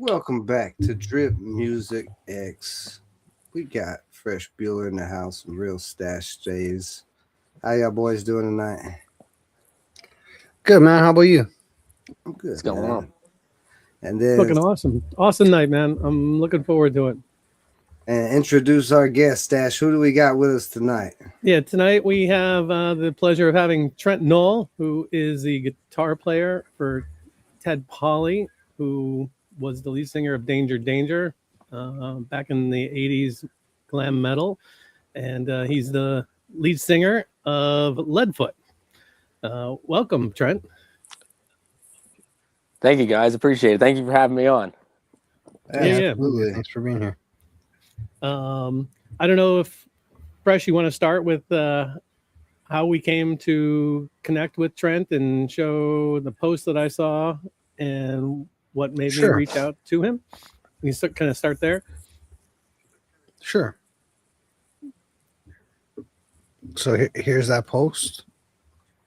Welcome back to Drip Music X. We got Fresh Bueller in the house, some real stash stays. How y'all boys doing tonight? Good, man. How about you? I'm What's good, going on? man. And then Looking awesome. Awesome night, man. I'm looking forward to it. and introduce our guest, Stash. Who do we got with us tonight? Yeah, tonight we have the pleasure of having Trent Noll, who is the guitar player for Ted Polly, who was the lead singer of Danger Danger back in the 80s glam metal. And he's the lead singer of Leadfoot. Welcome, Trent. Thank you, guys. Appreciate it. Thank you for having me on. Yeah. Absolutely. Thanks for being here. I don't know if, Fresh, you want to start with how we came to connect with Trent and show the post that I saw and what made me Sure. reach out to him? You kind of start there. Sure. So here's that post.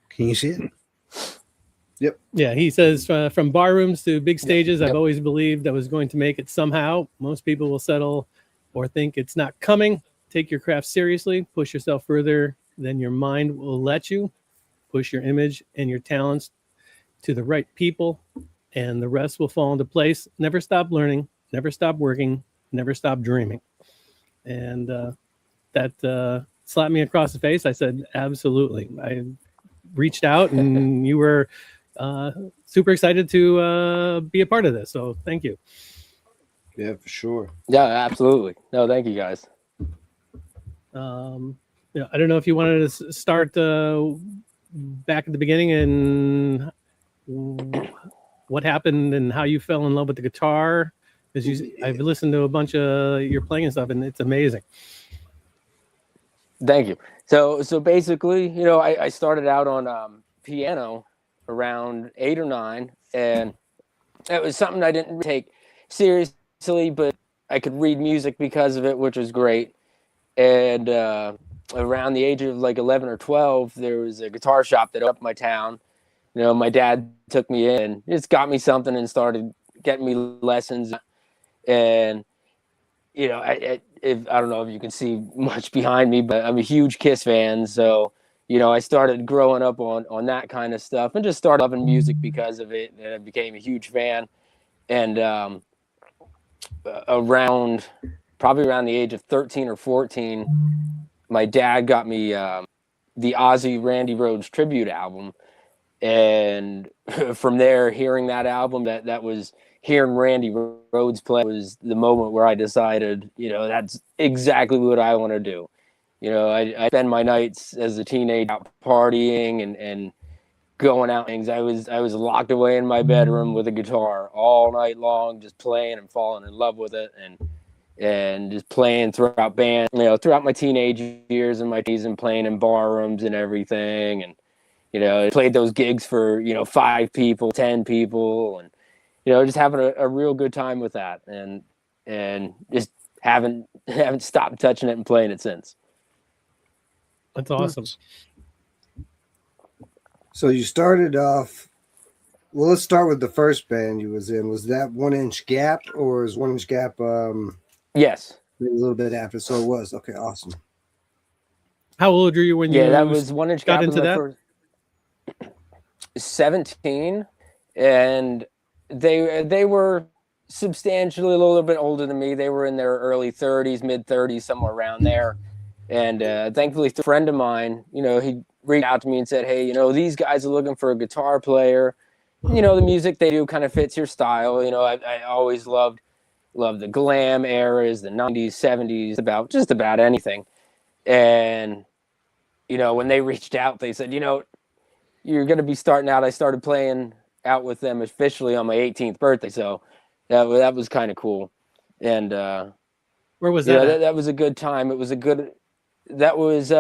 Can you see it? Yeah, he says, from bar rooms to big stages, Yep. I've always believed I was going to make it somehow. Most people will settle or think it's not coming. Take your craft seriously, push yourself further than your mind will let you, push your image and your talents to the right people, and the rest will fall into place. Never stop learning, never stop working, never stop dreaming. And that slapped me across the face. I said, absolutely. I reached out and you were super excited to be a part of this. So thank you. Yeah, for sure. Yeah, absolutely. No, thank you, guys. I don't know if you wanted to start back at the beginning and what happened and how you fell in love with the guitar. Because I've listened to a bunch of your playing and stuff, and it's amazing. Thank you. So basically, I started out on piano around 8 or 9, and it was something I didn't take seriously, but I could read music because of it, which was great. And around the age of like 11 or 12, there was a guitar shop that opened up in my town. My dad took me in and just got me something and started getting me lessons. And I don't know if you can see much behind me, but I'm a huge Kiss fan. So, I started growing up on that kind of stuff and just started loving music because of it. And I became a huge fan. And probably around the age of 13 or 14, my dad got me the Ozzy Randy Rhoads tribute album. And from there, hearing that album, that was hearing Randy Rhoads play was the moment where I decided, that's exactly what I want to do. I spend my nights as a teenager out partying and going out things. I was locked away in my bedroom with a guitar all night long, just playing and falling in love with it, and just playing throughout band, throughout my teenage years and my teens, and playing in bar rooms and everything. And I played those gigs for 5 people, 10 people, and just having a real good time with that, and just haven't stopped touching it and playing it since. That's awesome. So you started off. Well, let's start with the first band you was in. Was that 1 Inch Gap, or is 1 Inch Gap Yes. a little bit after? So it was. Okay, awesome. How old were you when you that was 1 Inch got Gap into that? First 17, and they were substantially a little bit older than me. They were in their early 30s, mid 30s, somewhere around there. And thankfully, a friend of mine, he reached out to me and said, hey, these guys are looking for a guitar player. The music they do kind of fits your style. I always loved the glam eras, the 90s, 70s, just about anything. And, when they reached out, they said, you're going to be starting out. I started playing out with them officially on my 18th birthday. So that was kind of cool. And Where was that? that was a good time. That was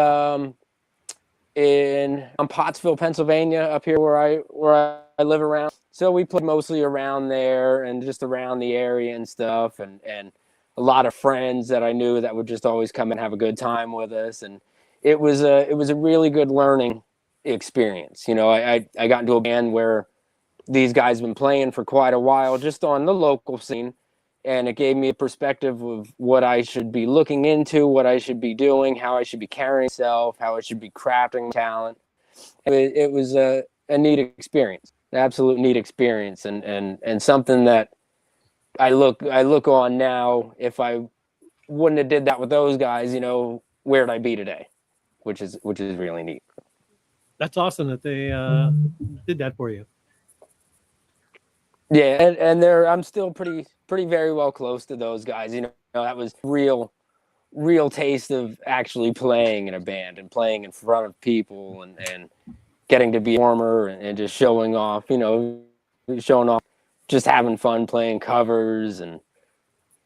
in Pottsville, Pennsylvania, up here where I live around. So we played mostly around there and just around the area and stuff, and a lot of friends that I knew that would just always come and have a good time with us. And it was a really good learning experience. I got into a band where these guys have been playing for quite a while, just on the local scene. and it gave me a perspective of what I should be looking into, what I should be doing, how I should be carrying myself, how I should be crafting talent. It was a neat experience, an absolute neat experience, and something that I look on now. If I wouldn't have did that with those guys, where'd I be today? Which is really neat. That's awesome that they did that for you. Yeah, and I'm still pretty very well close to those guys. That was real taste of actually playing in a band and playing in front of people and getting to be a performer and just showing off, just having fun playing covers. And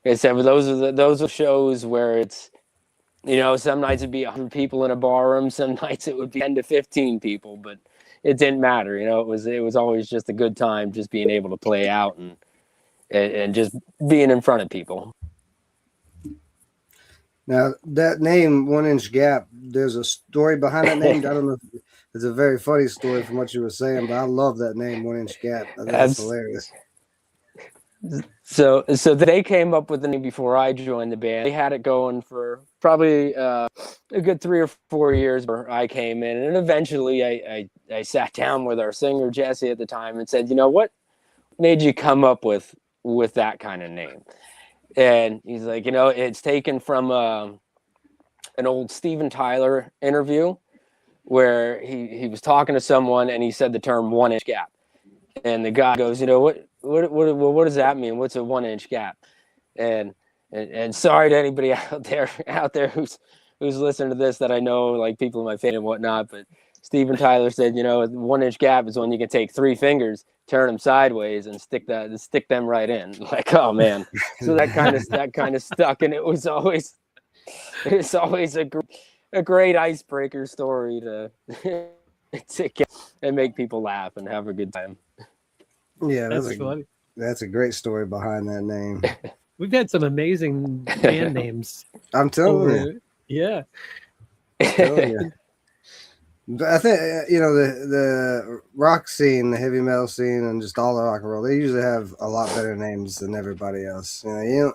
like I said, those are shows where it's, some nights it'd be 100 people in a bar room, some nights it would be 10 to 15 people, but it didn't matter. It was always just a good time, just being able to play out and just being in front of people. Now, that name, 1 Inch Gap, there's a story behind that name. I don't know if it's a very funny story from what you were saying, but I love that name, 1 Inch Gap. I think that's hilarious. So they came up with the name before I joined the band. They had it going for probably a good 3 or 4 years before I came in. And eventually I sat down with our singer, Jesse, at the time and said, what made you come up with that kind of name? And he's like, it's taken from an old Steven Tyler interview where he was talking to someone and he said the term 1 inch gap. And the guy goes, what does that mean? What's a 1 inch gap? And sorry to anybody out there who's listening to this that I know, like people in my family and whatnot, but Steven Tyler said, 1 inch gap is when you can take 3 fingers, turn them sideways, and stick them right in. Like, oh man. So that kind of stuck, and it was always a great icebreaker story to get and make people laugh and have a good time. Yeah, That's funny. That's a great story behind that name. We've had some amazing band names. I'm telling you. Yeah. I'm telling you. I think the rock scene, the heavy metal scene, and just all the rock and roll, they usually have a lot better names than everybody else. You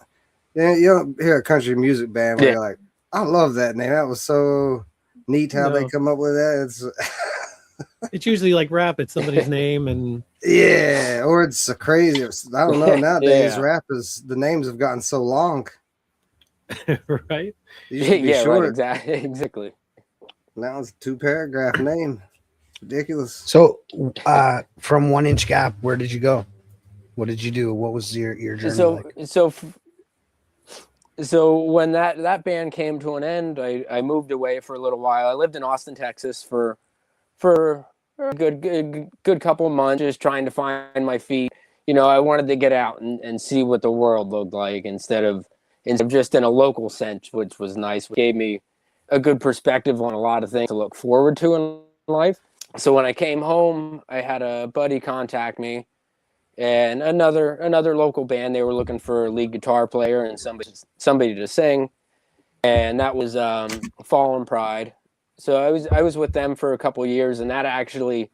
don't hear a country music band where you're like, I love that name. That was so neat how they come up with that. It's usually like rap. It's somebody's name and or it's a crazy. I don't know. Nowadays, rap is the names have gotten so long, right? Short. Right, exactly. Now it's a 2-paragraph name. Ridiculous. So, from 1 Inch Gap, where did you go? What did you do? What was your journey like? So when that band came to an end, I moved away for a little while. I lived in Austin, Texas for a good couple of months, just trying to find my feet. I wanted to get out and see what the world looked like instead of just in a local sense, which was nice. It gave me a good perspective on a lot of things to look forward to in life. So when I came home, I had a buddy contact me, and another local band. They were looking for a lead guitar player and somebody to sing, and that was Fallen Pride. So I was with them for a couple of years, and that actually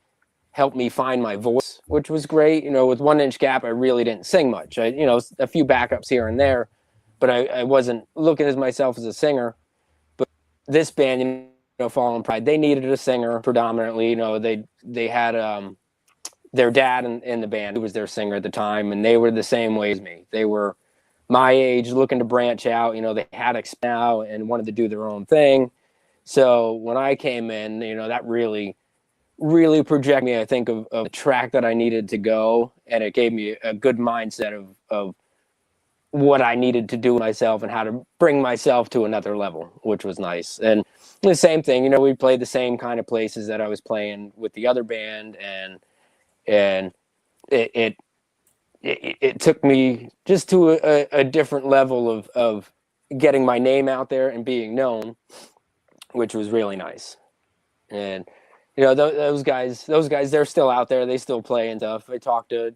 helped me find my voice, which was great. With 1 Inch Gap, I really didn't sing much. A few backups here and there, but I wasn't looking at myself as a singer. But this band, Fallen Pride, they needed a singer predominantly. They had their dad in the band, who was their singer at the time, and they were the same way as me. They were my age, looking to branch out. They had now and wanted to do their own thing. So when I came in, that really projected me, I think, of the track that I needed to go. And it gave me a good mindset of what I needed to do with myself and how to bring myself to another level, which was nice. And the same thing, we played the same kind of places that I was playing with the other band. And it took me just to a different level of getting my name out there and being known, which was really nice. And those guys, they're still out there. They still play and stuff. I talk to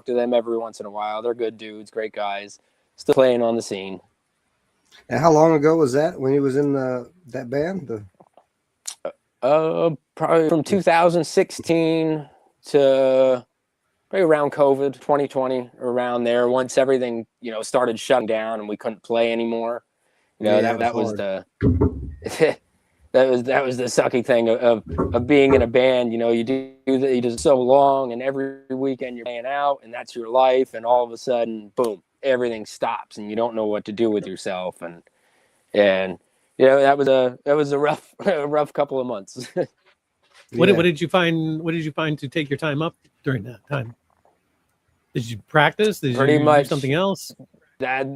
them every once in a while. They're good dudes, great guys, still playing on the scene. And how long ago was that when he was in that band? Probably from 2016 to probably around COVID 2020, around there. Once everything started shutting down and we couldn't play anymore. That was the that was the sucky thing of being in a band. You do so long, and every weekend you're playing out, and that's your life, and all of a sudden, boom, everything stops, and you don't know what to do with yourself, and that was a rough couple of months. What did you find? What did you find to take your time up during that time? Did you practice? Did Pretty you much do something else? That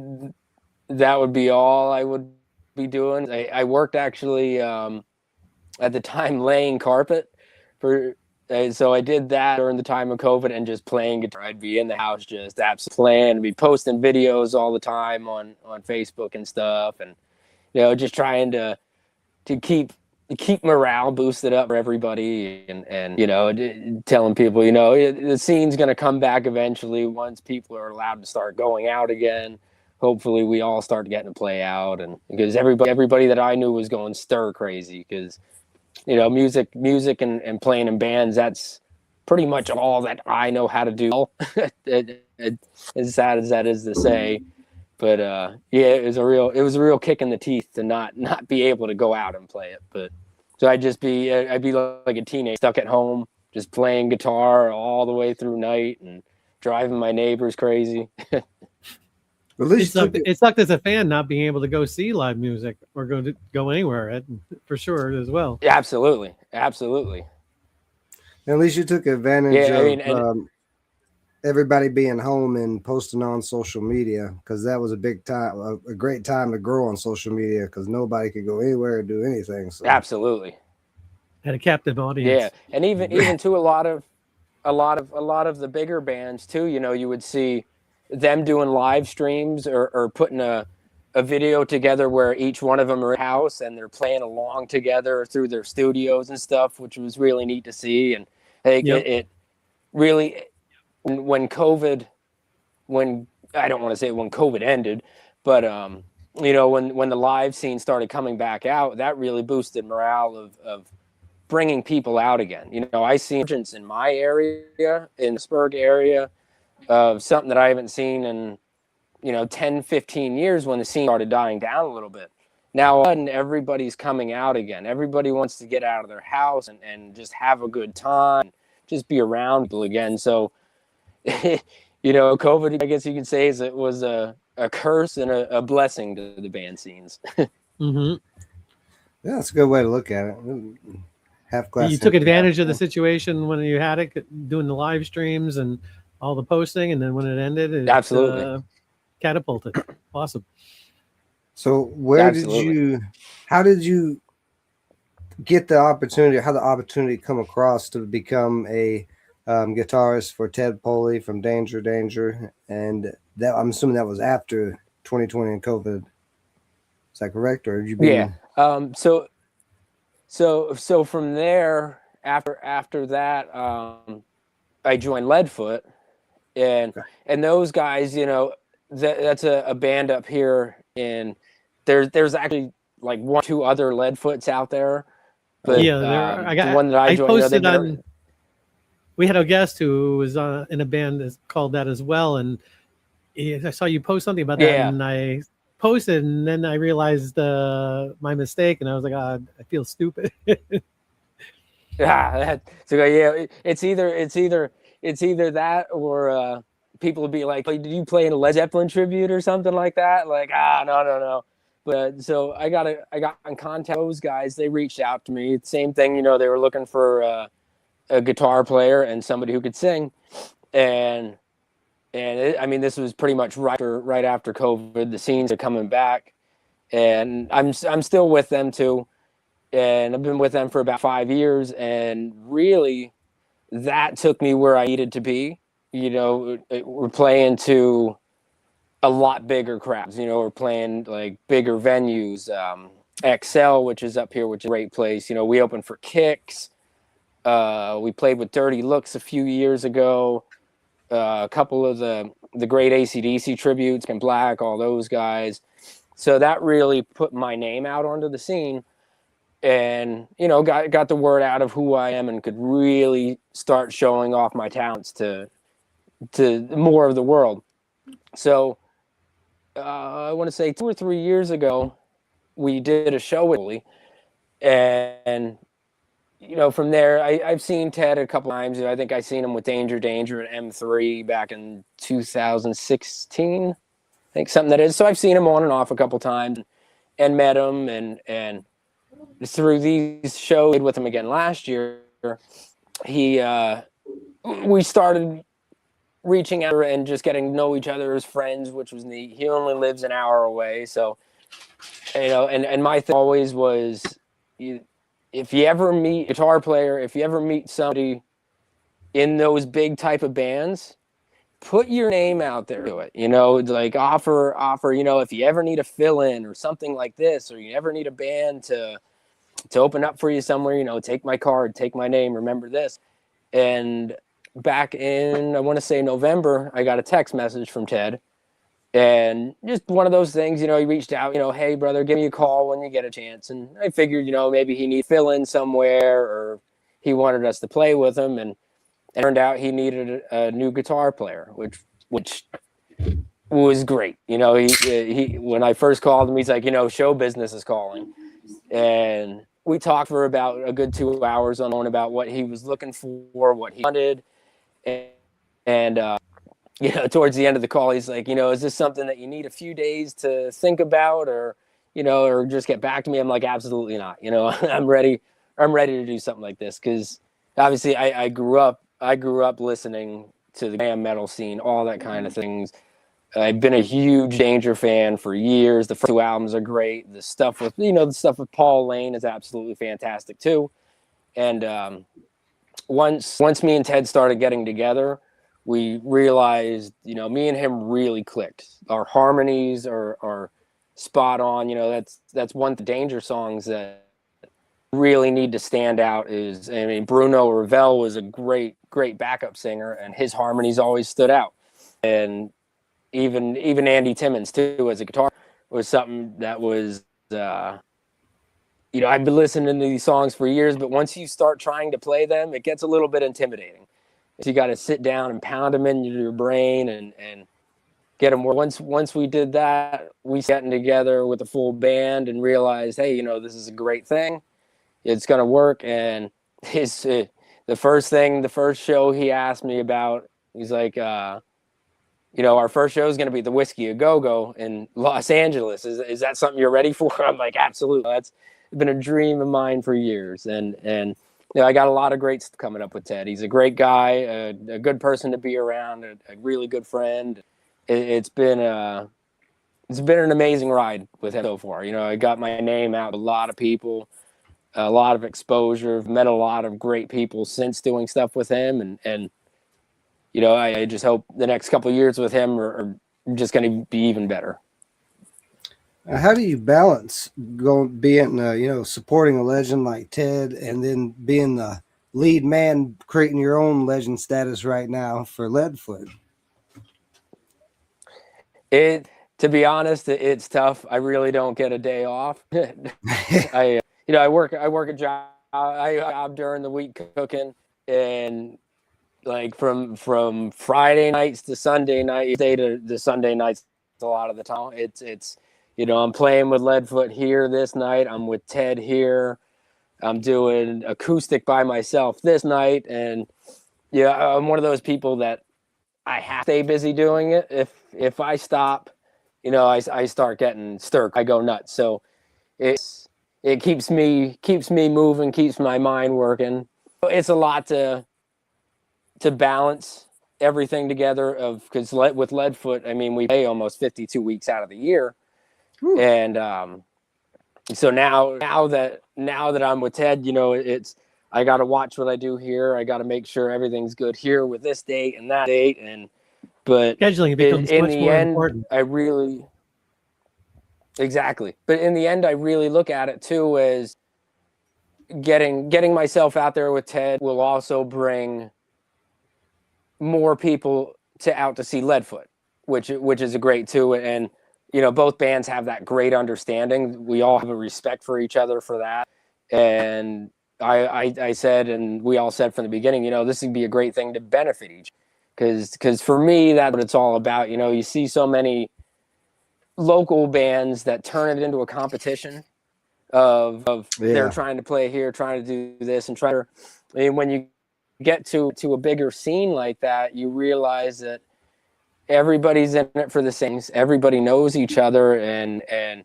would be all I would be doing. I worked actually at the time laying carpet so I did that during the time of COVID and just playing guitar. I'd be in the house just absolutely playing, be posting videos all the time on Facebook and stuff, and just trying to keep morale boosted up for everybody, and telling people the scene's going to come back eventually once people are allowed to start going out again. Hopefully we all start getting to play out, and because everybody that I knew was going stir crazy, because music and playing in bands, that's pretty much all that I know how to do. As sad as that is to say, but it was a real kick in the teeth to not be able to go out and play it. But so I'd be like a teenager stuck at home just playing guitar all the way through night and driving my neighbors crazy. At least it sucked as a fan not being able to go see live music or go anywhere for sure as well. Yeah, absolutely. At least you took advantage Yeah, of everybody being home and posting on social media, because that was a big time, a great time to grow on social media, because nobody could go anywhere or do anything. So. Absolutely. Had a captive audience. Yeah, and even to a lot of the bigger bands too. You would see them doing live streams or putting a video together where each one of them are in a house and they're playing along together through their studios and stuff, which was really neat to see. And I think it really, when I don't want to say when COVID ended, but when the live scene started coming back out, that really boosted morale of bringing people out again. I see emergence in my area, in the Pittsburgh area, of something that I haven't seen in 10, 15 years, when the scene started dying down a little bit. Now all of a sudden everybody's coming out again. Everybody wants to get out of their house and just have a good time, just be around people again. So COVID, I guess you could say, it was a curse and a blessing to the band scenes. Mm-hmm. Yeah, that's a good way to look at it. Half glass. You took advantage of the situation when you had it, doing the live streams and all the posting, and then when it ended, it absolutely catapulted. Awesome. So how did you get the opportunity, how the opportunity come across to become a guitarist for Ted Poley from Danger, and that, I'm assuming that was after 2020 and COVID. Is that correct, or have you been? Yeah. So from there, after that, I joined Leadfoot, and those guys, that's a band up here, and there's actually like 1 or 2 other Leadfoots out there. But the one that I joined, posted on. We had a guest who was in a band called that as well, and I saw you post something about that, and I posted, and then I realized my mistake, and I was like, I feel stupid. It's either that, or people would be like, did you play in a Led Zeppelin tribute or something like that? Like, no. But so I got in contact with those guys. They reached out to me. Same thing, they were looking for a guitar player and somebody who could sing, and this was pretty much right after COVID. The scenes are coming back, and I'm still with them too, and I've been with them for about 5 years, and really, that took me where I needed to be. We're playing to a lot bigger crowds. We're playing like bigger venues. XL, which is up here, which is a great place. We opened for Kicks. We played with Dirty Looks a few years ago. A couple of the great AC/DC tributes, Ken Black, all those guys. So that really put my name out onto the scene, and got the word out of who I am, and could really start showing off my talents to to more of the world. So I want to say 2 or 3 years ago, we did a show with Lee, and from there, I've seen Ted a couple times. I think I seen him with Danger at M3 back in 2016. I think something that is. So I've seen him on and off a couple times and met him, and through these shows with him again last year, he we started reaching out and just getting to know each other as friends, which was neat. He only lives an hour away, so and my thing always was, if you ever meet a guitar player, if you ever meet somebody in those big type of bands, put your name out there to it. Like offer. If you ever need a fill-in or something like this, or you ever need a band to open up for you somewhere, take my card, take my name, remember this. And back in, I want to say November, I got a text message from Ted, and just one of those things, he reached out, hey brother, give me a call when you get a chance. And I figured, maybe he needed fill in somewhere, or he wanted us to play with him. And it turned out he needed a new guitar player, which was great. He when I first called him, he's like, show business is calling. And we talked for about a good 2 hours on about what he was looking for, what he wanted. And towards the end of the call, he's like, is this something that you need a few days to think about, or just get back to me? I'm like, absolutely not. I'm ready to do something like this. Cause obviously I grew up listening to the glam metal scene, all that kind of things. I've been a huge Danger fan for years. The first 2 albums are great. The stuff with Paul Lane is absolutely fantastic too. And once me and Ted started getting together, we realized, me and him really clicked. Our harmonies are spot on. That's one of the Danger songs that really need to stand out. Bruno Ravel was a great backup singer, and his harmonies always stood out. And even Andy Timmons too, as a guitar, was something that was, I've been listening to these songs for years, but once you start trying to play them, it gets a little bit intimidating. So you got to sit down and pound them into your brain and get them. Once we did that, we sat together with a full band and realized, hey, this is a great thing. It's going to work. And the first show he asked me about, he's like, our first show is going to be the Whiskey A Go-Go in Los Angeles. Is that something you're ready for? I'm like, absolutely. That's been a dream of mine for years. And I got a lot of great stuff coming up with Ted. He's a great guy, a good person to be around, a really good friend. It's been an amazing ride with him so far. I got my name out with a lot of people, a lot of exposure. I've met a lot of great people since doing stuff with him, and I just hope the next couple of years with him are just going to be even better. How do you balance being, supporting a legend like Ted, and then being the lead man, creating your own legend status right now for Leadfoot? To be honest, it's tough. I really don't get a day off. I work a job. I during the week cooking, and like from Friday nights to Sunday night, stay to the Sunday nights a lot of the time. It's I'm playing with Leadfoot here this night. I'm with Ted here. I'm doing acoustic by myself this night, and I'm one of those people that I have to stay busy doing it. If I stop, I start getting stirred. I go nuts. So it keeps me moving, keeps my mind working. It's a lot to balance everything together, because with Leadfoot, we play almost 52 weeks out of the year. Whew. And so now that I'm with Ted, it's, I got to watch what I do here. I got to make sure everything's good here with this date and that date. But scheduling becomes in much the more end, important. Exactly. But in the end, I really look at it too as getting myself out there with Ted will also bring more people out to see Leadfoot, which is a great too. And both bands have that great understanding. We all have a respect for each other for that. And I said, and we all said from the beginning, this would be a great thing to benefit each, because for me, that's what it's all about. You know, you see so many local bands that turn it into a competition of they're trying to play here, trying to do this, and try to. I mean, when you get to a bigger scene like that, you realize that everybody's in it for the same things. Everybody knows each other and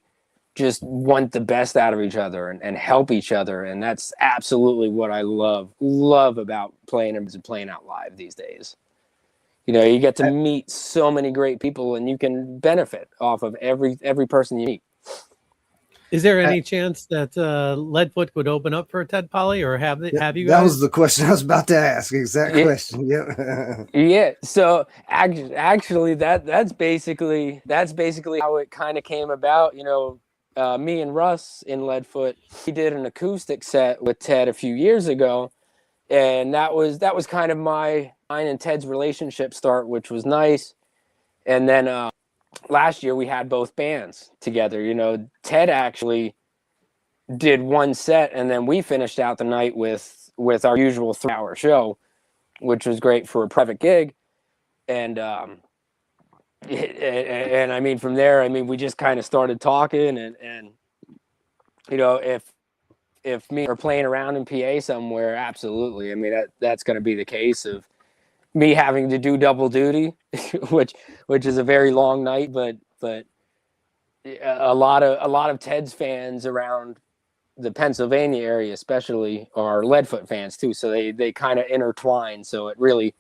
just want the best out of each other and help each other. And that's absolutely what I love about playing and playing out live these days. You know, you get to meet so many great people and you can benefit off of every person you meet. Is there any chance that Leadfoot would open up for Ted Polly, or have you guys? That was the question I was about to ask. Exact question. Yeah. Yeah. So actually, that's basically how it kind of came about. You know, me and Russ in Leadfoot, he did an acoustic set with Ted a few years ago, and that was kind of mine and Ted's relationship start, which was nice. And then last year we had both bands together. You know, Ted actually did one set, and then we finished out the night with our usual 3-hour show, which was great for a private gig. And and I mean, from there, I mean, we just kind of started talking, and you know, if me are playing around in PA somewhere, absolutely. I mean, that's going to be the case of me having to do double duty, which is a very long night, but a lot of Ted's fans around the Pennsylvania area, especially, are Leadfoot fans too. So they kind of intertwine. So it really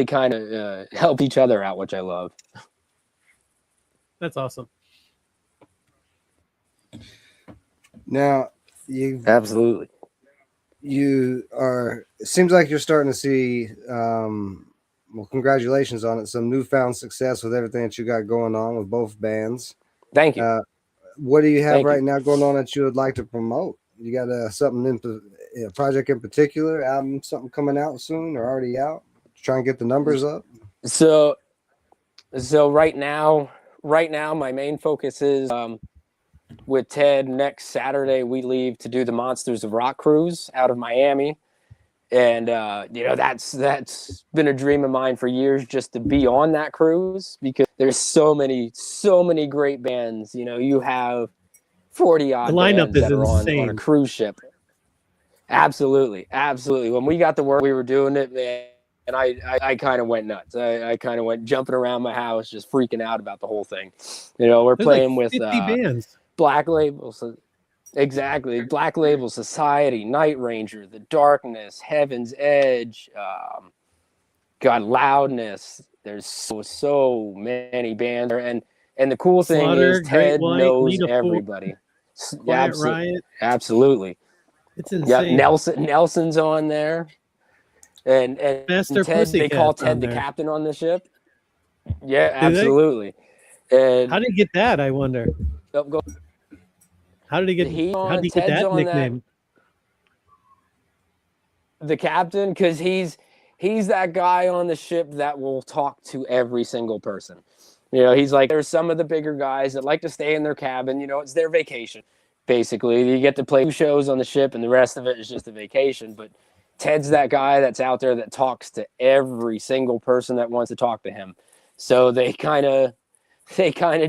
kind of help each other out, which I love. That's awesome. Now, Absolutely. It seems like you're starting to see, well, congratulations on it, some newfound success with everything that you got going on with both bands. Thank you. What do you have now going on that you would like to promote? You got something a project in particular, album, something coming out soon or already out? Try and get the numbers up. So right now my main focus is with Ted. Next Saturday we leave to do the Monsters of Rock cruise out of Miami, and you know, that's been a dream of mine for years, just to be on that cruise, because there's so many great bands. You know, you have 40 odd The lineup bands is that are on a insane. cruise ship. Absolutely. When we got the word we were doing it, man, and I kind of went nuts. I kind of went jumping around my house, just freaking out about the whole thing. You know, we're There's playing like 50 with bands. Black Label. Exactly. Black Label Society, Night Ranger, The Darkness, Heaven's Edge, God, Loudness. There's so many bands. And the cool thing Slaughter, is Great Ted White, knows Lita Ford, everybody. Quiet Riot. Absolutely. It's insane. Yep, Nelson's on there. And Master Ted, they call Pussycat's Ted on the there. captain on the ship. Yeah, Do they? absolutely. And How did he get that, I wonder? How did he get that nickname? The captain, because he's that guy on the ship that will talk to every single person. You know, he's like, there's some of the bigger guys that like to stay in their cabin. You know, it's their vacation. Basically, you get to play 2 shows on the ship, and the rest of it is just a vacation. But Ted's that guy that's out there that talks to every single person that wants to talk to him. So they kind of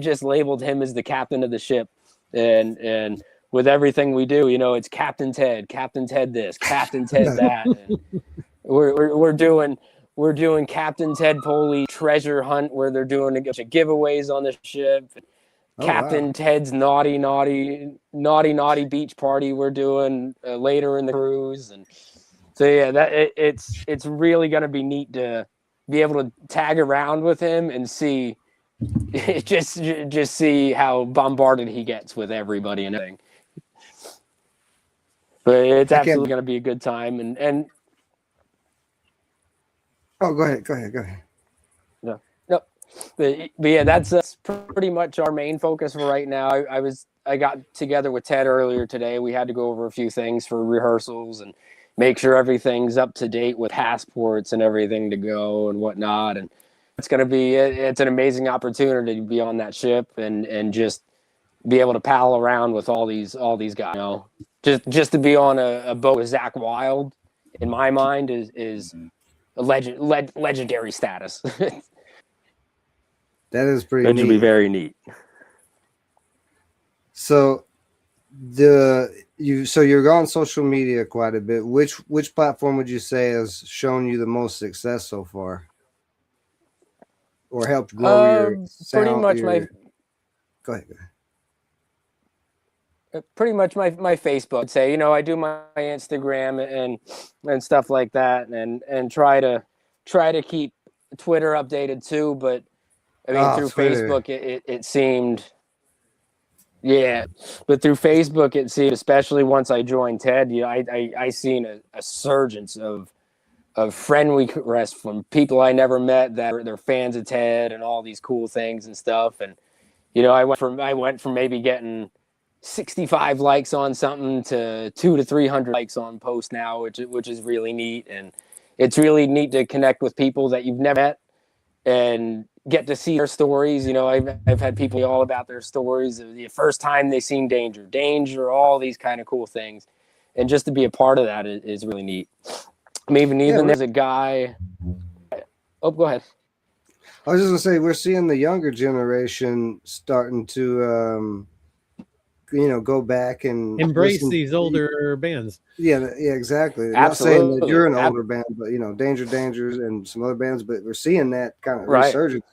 just labeled him as the captain of the ship, and with everything we do, you know, it's Captain Ted this, Captain Ted that. And we're doing Captain Ted Poley treasure hunt, where they're doing a bunch of giveaways on the ship. Captain Ted's naughty beach party we're doing later in the cruise. And so yeah, it's really gonna be neat to be able to tag around with him and see just see how bombarded he gets with everybody and everything. But it's absolutely gonna be a good time. And oh, go ahead. No. But yeah, that's pretty much our main focus for right now. I got together with Ted earlier today. We had to go over a few things for rehearsals and make sure everything's up to date with passports and everything to go and whatnot. And it's an amazing opportunity to be on that ship and just be able to pal around with all these guys. You know, just to be on a boat with Zach Wilde, in my mind, is legendary status. That is pretty That neat. should be very neat. So you're on social media quite a bit. Which platform would you say has shown you the most success so far, or helped grow your Pretty sound? much Go ahead. pretty much my Facebook. I'd say, I do my Instagram and stuff like that, and try to keep Twitter updated too. But I mean, through Twitter. Facebook, it seemed, yeah. But through Facebook, it seemed, especially once I joined TED, I seen a surgence of friend requests from people I never met that they're fans of TED and all these cool things and stuff. And I went from maybe getting 65 likes on something to 200 to 300 likes on posts now, which is really neat. And it's really neat to connect with people that you've never met and get to see their stories. I've had people all about their stories of the first time they seen danger, all these kind of cool things. And just to be a part of that is really neat. I mean, even there's a guy. Oh, go ahead. I was just gonna say, we're seeing the younger generation starting to, go back and Embrace these older bands. Yeah, exactly. Absolutely. Not saying that you're an older band, but Dangers and some other bands, but we're seeing that kind of resurgence.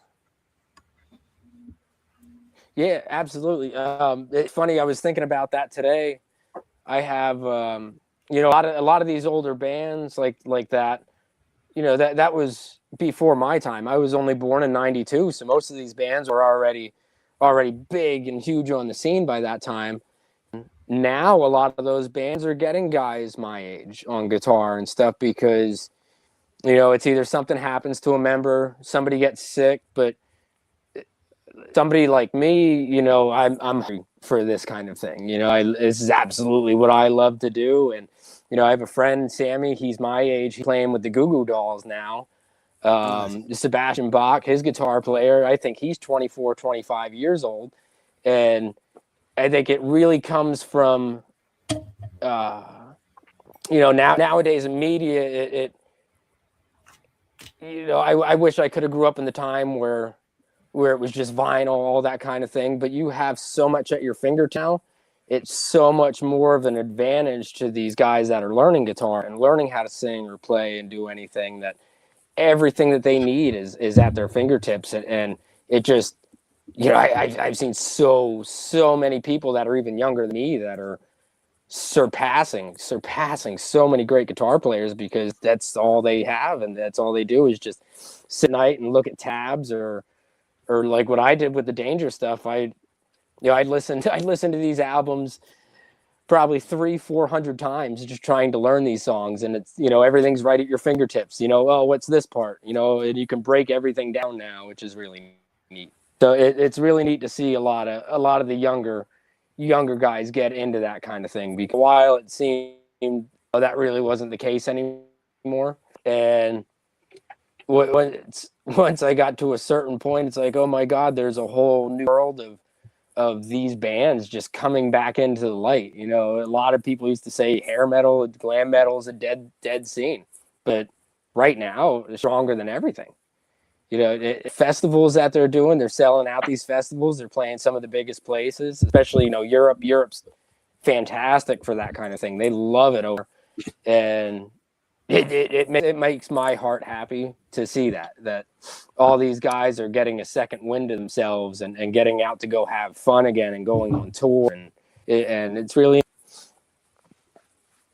Yeah, absolutely. It's funny. I was thinking about that today. I have, a lot of these older bands like that. That was before my time. I was only born in '92, so most of these bands were already big and huge on the scene by that time. Now a lot of those bands are getting guys my age on guitar and stuff because it's either something happens to a member, somebody gets sick, but somebody like me, I'm hungry for this kind of thing. This is absolutely what I love to do. And I have a friend, Sammy, he's my age, he's playing with the Goo Goo Dolls now. Nice. Sebastian Bach, his guitar player, I think he's 24, 25 years old. And I think it really comes from, nowadays in media, I wish I could have grew up in the time where it was just vinyl, all that kind of thing. But you have so much at your fingertips now. It's so much more of an advantage to these guys that are learning guitar and learning how to sing or play and do anything, that everything that they need is at their fingertips. And it just, I've seen so many people that are even younger than me that are surpassing so many great guitar players because that's all they have and that's all they do is just sit at night and look at tabs or like what I did with the Danger stuff. I'd listen to these albums probably 300-400 times just trying to learn these songs, and it's everything's right at your fingertips. Oh, what's this part? And you can break everything down now, which is really neat. So it's really neat to see a lot of the younger guys get into that kind of thing, because while it seemed that really wasn't the case anymore. And once I got to a certain point, it's like, oh my God, there's a whole new world of these bands just coming back into the light. A lot of people used to say hair metal, glam metal is a dead scene, but right now it's stronger than everything. Festivals that they're doing, they're selling out these festivals. They're playing some of the biggest places, especially Europe. Europe's fantastic for that kind of thing. They love it over, and it makes my heart happy to see that all these guys are getting a second wind to themselves and getting out to go have fun again and going on tour, and it's really.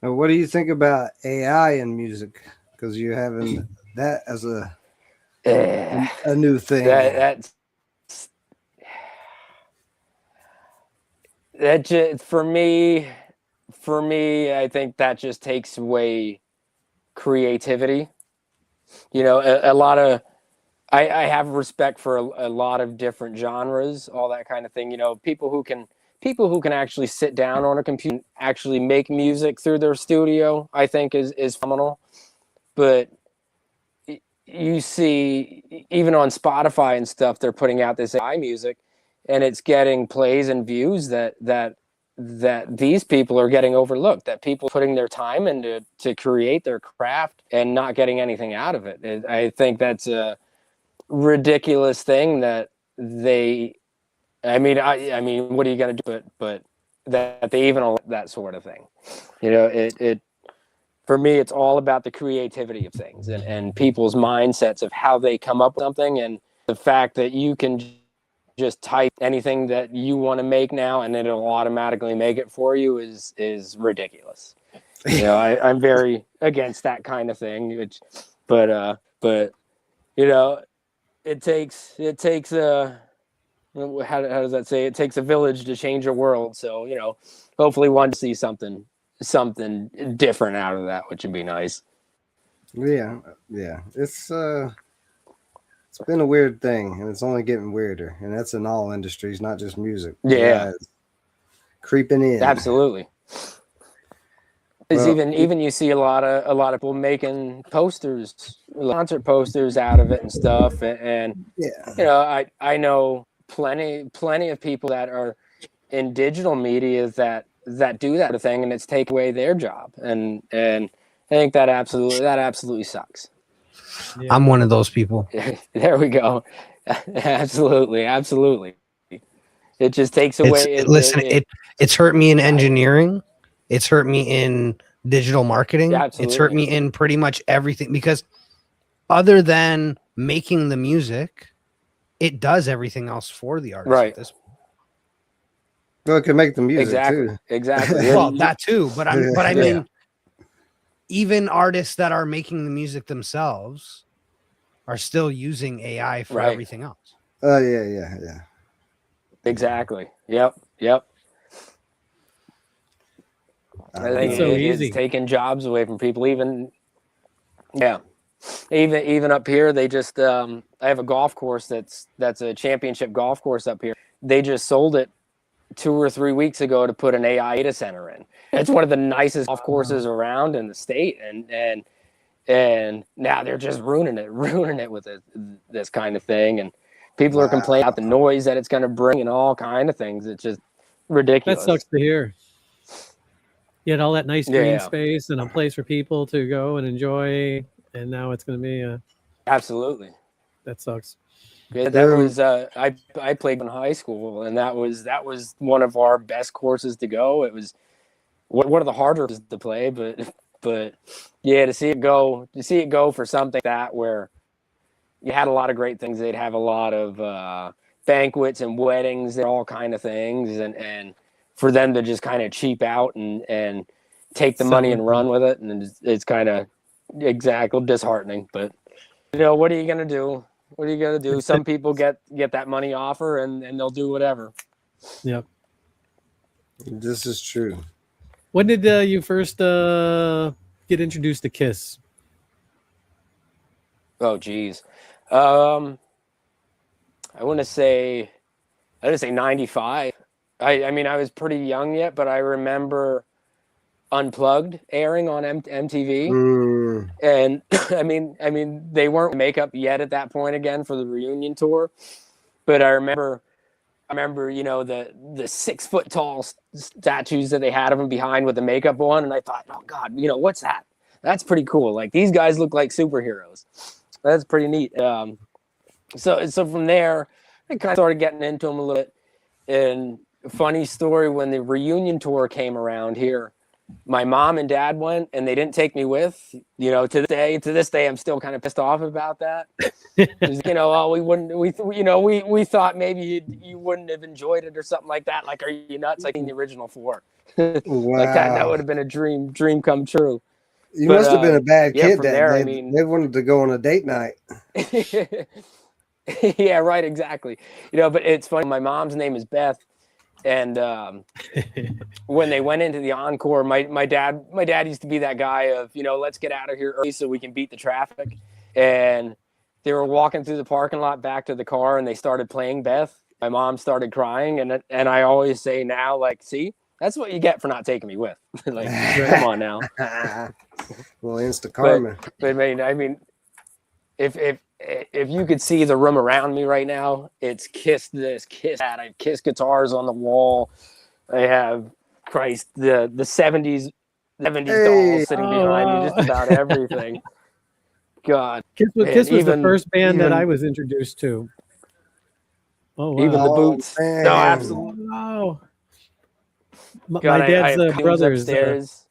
Now, what do you think about AI in music? Because you're having that as a new thing. That just, for me, I think that just takes away creativity. A lot of I have respect for a lot of different genres, all that kind of thing. People who can actually sit down on a computer and actually make music through their studio, I think is phenomenal. But you see, even on Spotify and stuff, they're putting out this AI music, and it's getting plays and views that that these people are getting overlooked, that people putting their time into to create their craft and not getting anything out of it. I think that's a ridiculous thing that they, I mean, what are you going to do? But that they even allow that sort of thing. You know, it for me, it's all about the creativity of things and people's mindsets of how they come up with something, and the fact that you can just type anything that you want to make now and it'll automatically make it for you is ridiculous. You know, I'm very against that kind of thing. But you know, it takes how does that say? It takes a village to change a world. So, you know, hopefully one to see something different out of that, which would be nice. Yeah, yeah. It's been a weird thing, and it's only getting weirder. And that's in all industries, not just music. Yeah, it's creeping in. absolutely. Because Well, even you see a lot of people making posters, concert posters out of it and stuff, and yeah. you know, I know plenty of people that are in digital media that do that sort of thing, and it's take away their job, and I think that absolutely sucks. Yeah. I'm one of those people. There we go. Absolutely. It just takes away. It's hurt me in engineering. It's hurt me in digital marketing. Yeah, It's hurt me in pretty much everything, because other than making the music, it does everything else for the artist. Right. At this point. Well, it can make the music too. Exactly. Well, that too, but I Yeah. mean, even artists that are making the music themselves are still using AI for Right. everything else. Yeah. Exactly. Yep. I think It's so easy. it's taking jobs away from people. Even up here, they just I have a golf course that's a championship golf course up here. They just sold it 2 or 3 weeks ago to put an AI data center in. It's one of the nicest golf courses around in the state, and now they're just ruining it with this kind of thing, and people are complaining about the noise that it's going to bring and all kind of things. It's just ridiculous. That sucks to hear. You had all that nice green Yeah. space and a place for people to go and enjoy, and now it's going to be Absolutely. that sucks. Yeah, that was I played in high school, and that was one of our best courses to go. It was one of the harder to play, but yeah, to see it go for something like that where you had a lot of great things. They'd have a lot of banquets and weddings and all kind of things, and for them to just kind of cheap out and take the money and run with it, and it's kind of exactly disheartening. But you know, what are you gonna do? What are you gonna do? Some people get that money offer and they'll do whatever. Yep. This is true. When did you first get introduced to Kiss? Oh, geez. I want to say 95. I mean, I was pretty young yet, but I remember Unplugged airing on MTV. And I mean, they weren't makeup yet at that point again for the reunion tour. But I remember, you know, the 6 foot tall statues that they had of them behind with the makeup on. And I thought, oh God, you know, what's that? That's pretty cool. Like, these guys look like superheroes. That's pretty neat. So from there, I kind of started getting into them a little bit. And funny story, when the reunion tour came around here, my mom and dad went, and they didn't take me with. You know, to this day, I'm still kind of pissed off about that. You know, oh, we thought maybe you wouldn't have enjoyed it or something like that. Like, are you nuts? Like in the original 4, Wow. like that would have been a dream come true. You must have been a bad kid from that there, day. I mean, They wanted to go on a date night. Yeah, right, exactly. You know, but it's funny. My mom's name is Beth, and when they went into the encore, my dad used to be that guy of, you know, let's get out of here early so we can beat the traffic. And they were walking through the parking lot back to the car, and they started playing Beth. My mom started crying, and I always say now, like, see, that's what you get for not taking me with. Like, come on now. Well, instant karma. But I mean, if you could see the room around me right now, it's Kiss this, Kiss that. I have Kiss guitars on the wall. I have Christ, the 70s Hey. doll sitting Oh, behind wow. me, just about everything. God, Kiss man, was the even first band that even I was introduced to. Oh, wow. even the Oh, boots. man. No, absolutely. Wow. My God, I dad's have cones brothers. upstairs.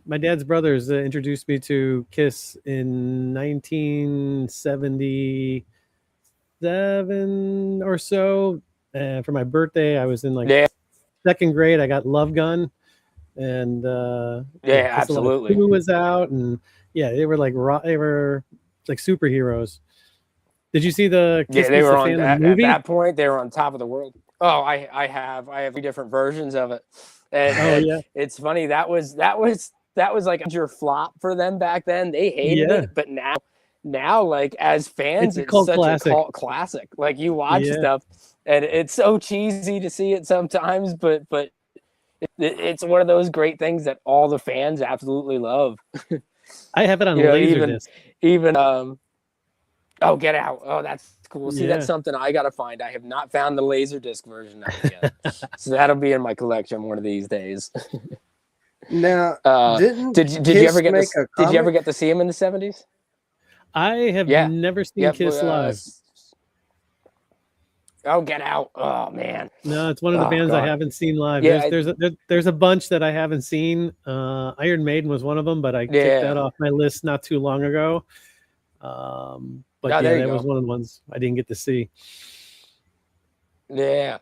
My dad's brothers introduced me to Kiss in 1977 or so. For my birthday, I was in like Yeah, second grade. I got Love Gun, and yeah, Kiss Alive absolutely. 2 was out, and yeah, they were like superheroes. Did you see the Yeah, Kiss they Meets were the on Fan the at movie? that point. They were on top of the world. Oh, I have 3 different versions of it, Oh and yeah, it's funny that was like a major flop for them back then. They hated yeah. it, but now like as It's fans, a it's cult such a classic. cult classic. Like you watch Yeah, stuff, and it's so cheesy to see it sometimes, but it's one of those great things that all the fans absolutely love. I have it on You know, Laserdisc. even oh, Get Out. Oh, that's cool. See, that's Yeah, something I gotta find. I have not found the Laserdisc version of it yet, so that'll be in my collection one of these days. Now, didn't Did you ever Kiss get make this? a Did you ever comic? get to see him in the 70s? I have Yeah. never seen Yep. Kiss live. Oh, Get Out. Oh man. No, it's one of the Oh bands I god. haven't seen live. Yeah. There's a bunch that I haven't seen. Iron Maiden was one of them, but I ticked that Yeah. off my list not too long ago. But Oh, yeah, there you that was go. one of the ones I didn't get to see. Yeah.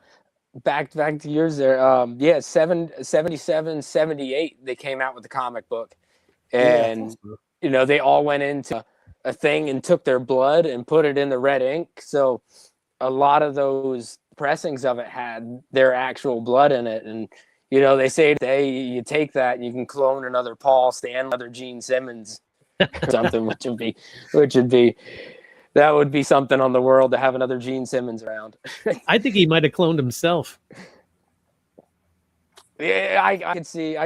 Back to yours there. Yeah, 77, 78, they came out with the comic book. Yeah, I thought And so. they all went into a thing and took their blood and put it in the red ink. So a lot of those pressings of it had their actual blood in it. And they say today you take that and you can clone another Paul Stanley, another Gene Simmons or something, that would be something on the world to have another Gene Simmons around. I think he might have cloned himself. Yeah, I could see it.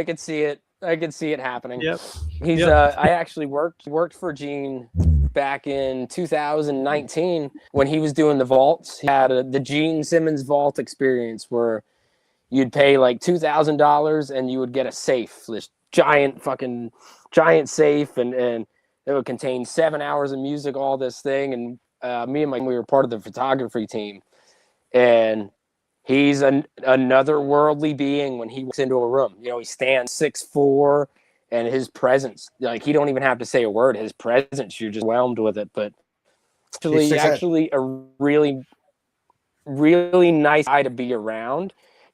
I could see it happening. Yep. He's Yep. I actually worked for Gene back in 2019 when he was doing the vaults. He had the Gene Simmons vault experience where you'd pay like $2,000 and you would get a safe, this giant safe, and it would contain 7 hours of music, all this thing. And me and we were part of the photography team, and he's another worldly being when he walks into a room. He stands 6'4", and his presence, like he don't even have to say a word. His presence, you're just whelmed with it. But He's actually a really, really nice guy to be around.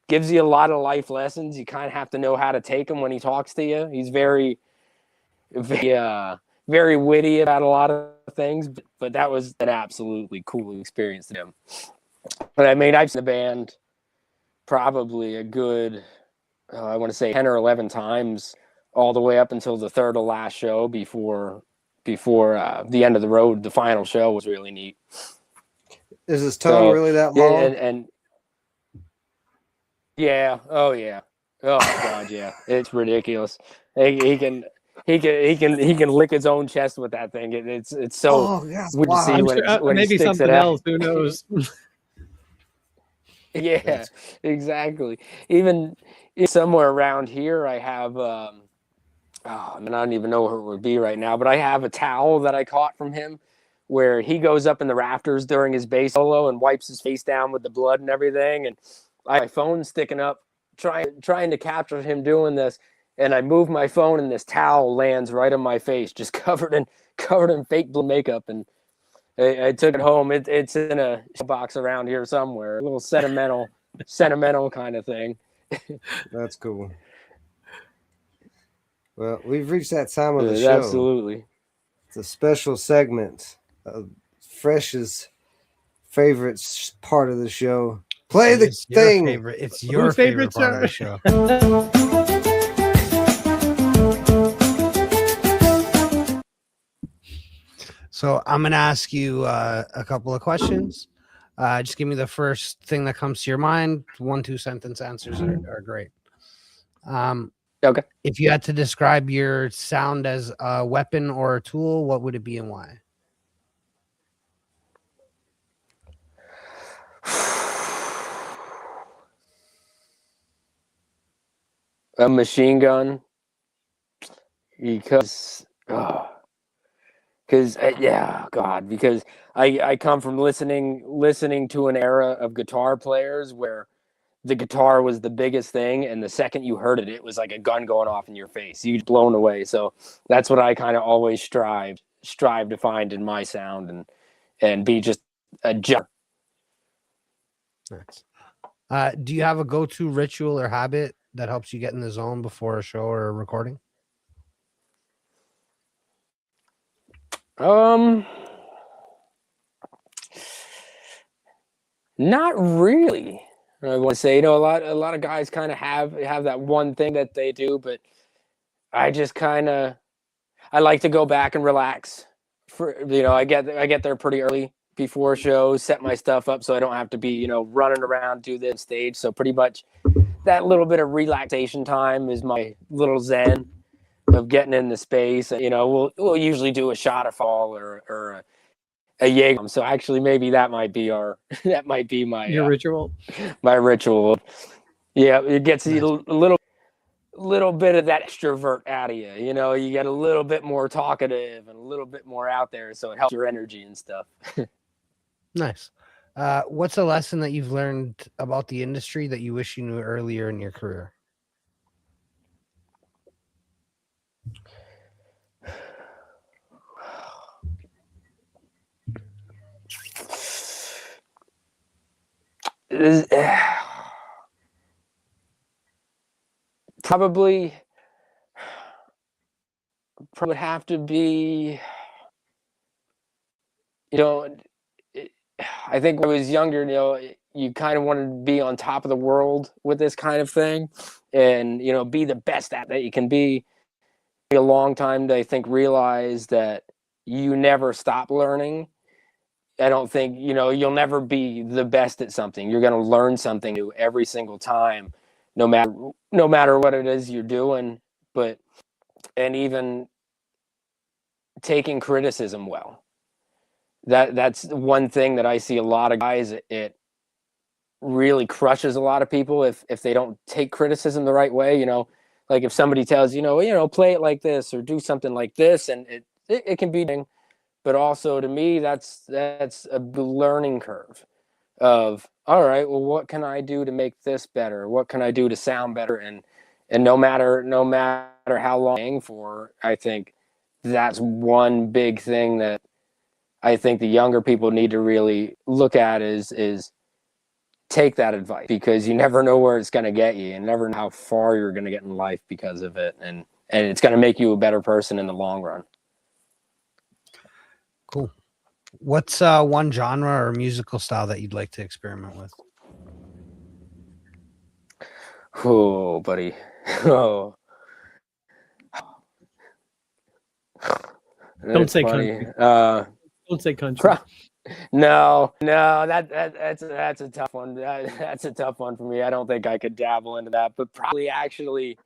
Gives you a lot of life lessons. You kind of have to know how to take him when he talks to you. He's very, very witty about a lot of things. But that was an absolutely cool experience to him. But I mean, I've seen the band probably a good, I want to say 10 or 11 times, all the way up until the third to last show before the end of the road. The final show was really neat. Is his tongue really that long? Yeah, and yeah, oh yeah, oh my god, yeah, it's ridiculous. He can lick his own chest with that thing. It's so that's weird to see I'm wild. sure when he maybe sticks it something out. else. Who knows? Yeah, exactly. Even somewhere around here, I have. I don't even know where it would be right now, but I have a towel that I caught from him, where he goes up in the rafters during his bass solo and wipes his face down with the blood and everything, and my phone sticking up, trying to capture him doing this, and I move my phone and this towel lands right on my face, just covered in fake blue makeup, and I took it home. It's in a box around here somewhere, a little sentimental kind of thing. That's cool. Well, we've reached that time of the show. Absolutely. It's a special segment of Fresh's favorite part of the show. Play the thing. It's your favorite part of the show. So I'm going to ask you a couple of questions. Just give me the first thing that comes to your mind. 1-2 sentence answers are great. Okay. If you had to describe your sound as a weapon or a tool, what would it be and why? A machine gun, because yeah, God, because I come from listening to an era of guitar players where the guitar was the biggest thing, and the second you heard it, it was like a gun going off in your face. You blown away. So that's what I kind of always strive to find in my sound, and be just a jump. Nice. Do you have a go-to ritual or habit that helps you get in the zone before a show or a recording? Not really. I want to say, a lot of guys kind of have that one thing that they do, but I just I like to go back and relax. I get there pretty early before shows, set my stuff up so I don't have to be, running around do this stage. So pretty much that little bit of relaxation time is my little zen of getting in the space. We'll usually do a shot of fall or a Jaeger. So actually, maybe that might be Your ritual. my ritual. Yeah, it gets you a little bit of that extrovert out of you. You get a little bit more talkative and a little bit more out there, so it helps your energy and stuff. Nice. What's a lesson that you've learned about the industry that you wish you knew earlier in your career? Probably would have to be, I think when I was younger, you kind of wanted to be on top of the world with this kind of thing, and be the best at that you can be. A long time to, I think, realize that you never stop learning. I don't think you'll never be the best at something. You're going to learn something new every single time, no matter what it is you're doing. And even taking criticism well. That's one thing that I see a lot of guys. It really crushes a lot of people if they don't take criticism the right way. Like if somebody tells play it like this or do something like this, and it can be, but also to me that's a learning curve of, all right, well, what can I do to make this better? What can I do to sound better? And no matter how long for, I think that's one big thing that I think the younger people need to really look at is take that advice, because you never know where it's going to get you, and never know how far you're going to get in life because of it, and it's going to make you a better person in the long run. Cool. What's one genre or musical style that you'd like to experiment with? Oh, buddy. Oh. Don't say funny. country. Don't say country. No, that's a tough one. That's a tough one for me. I don't think I could dabble into that, but probably actually,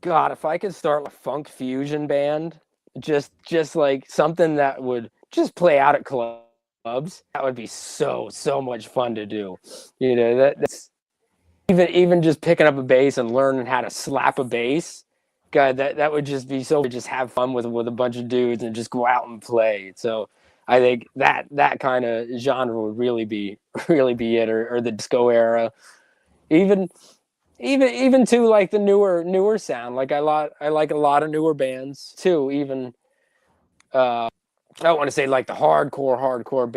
God, if I could start a funk fusion band, just like something that would just play out at clubs, that would be so much fun to do. That's even just picking up a bass and learning how to slap a bass. God, that would just be so. Just have fun with a bunch of dudes and just go out and play. So I think that kind of genre would really be it, or the disco era, even to like the newer sound. Like I like a lot of newer bands too. Even I don't want to say like the hardcore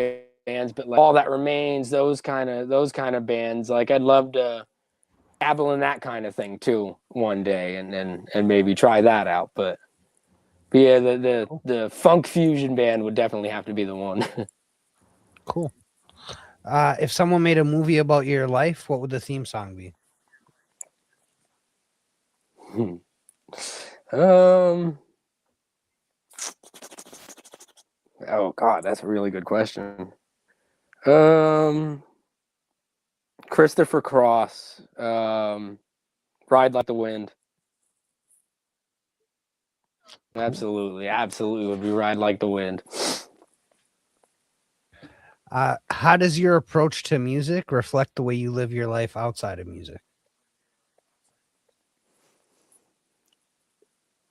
bands, but like All That Remains, those kind of bands. Like I'd love to dabble in that kind of thing too one day, and maybe try that out. But yeah, the funk fusion band would definitely have to be the one. Cool. If someone made a movie about your life, what would the theme song be? Oh God, that's a really good question. Christopher Cross, Ride Like the Wind. Absolutely would be Ride Like the Wind. How does your approach to music reflect the way you live your life outside of music?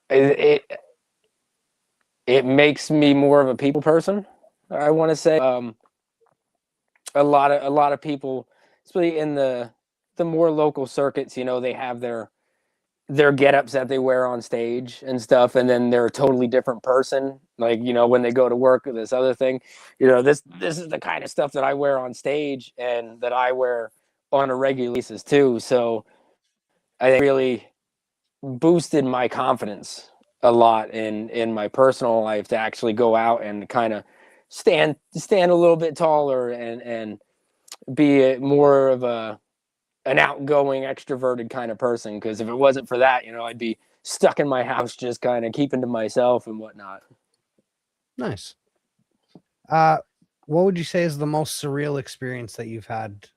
it makes me more of a people person. I want to say a lot of people, especially in the more local circuits, you know, they have their get-ups that they wear on stage and stuff, and then they're a totally different person. Like, you know, when they go to work or this other thing, you know, this is the kind of stuff that I wear on stage and that I wear on a regular basis too. So I think it really boosted my confidence a lot in my personal life to actually go out and kind of stand a little bit taller and be more of an outgoing, extroverted kind of person. Because if it wasn't for that, you know, I'd be stuck in my house just kind of keeping to myself and whatnot. Nice. What would you say is the most surreal experience that you've had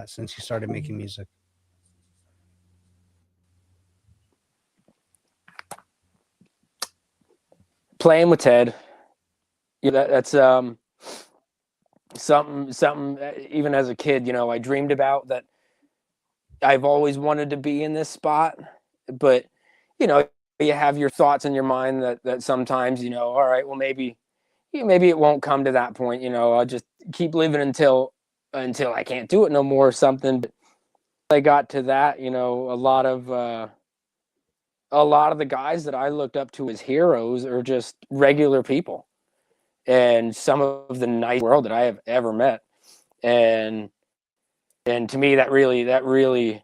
since you started making music? Playing with Ted. Yeah, that's something even as a kid, you know, I dreamed about that. I've always wanted to be in this spot, but you know, you have your thoughts in your mind that sometimes, you know, all right, well, maybe it won't come to that point, you know, I'll just keep living until I can't do it no more or something. But I got to that, you know, a lot of the guys that I looked up to as heroes are just regular people, and some of the nice world that I have ever met. And to me, that really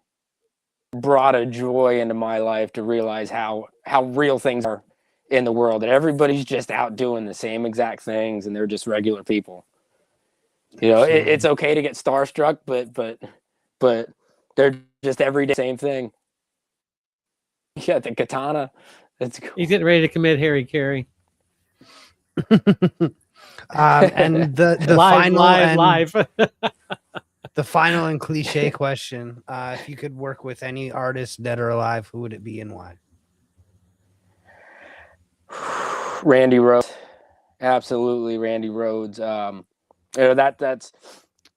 brought a joy into my life to realize how real things are in the world, that everybody's just out doing the same exact things and they're just regular people. You know, it's okay to get starstruck, but they're just everyday same thing. Yeah, the katana. That's cool. He's getting ready to commit Harry Carey. And the live. The final and cliche question: if you could work with any artist, dead or alive, who would it be and why? Randy Rhoads, absolutely, Randy Rhoads. You know, that's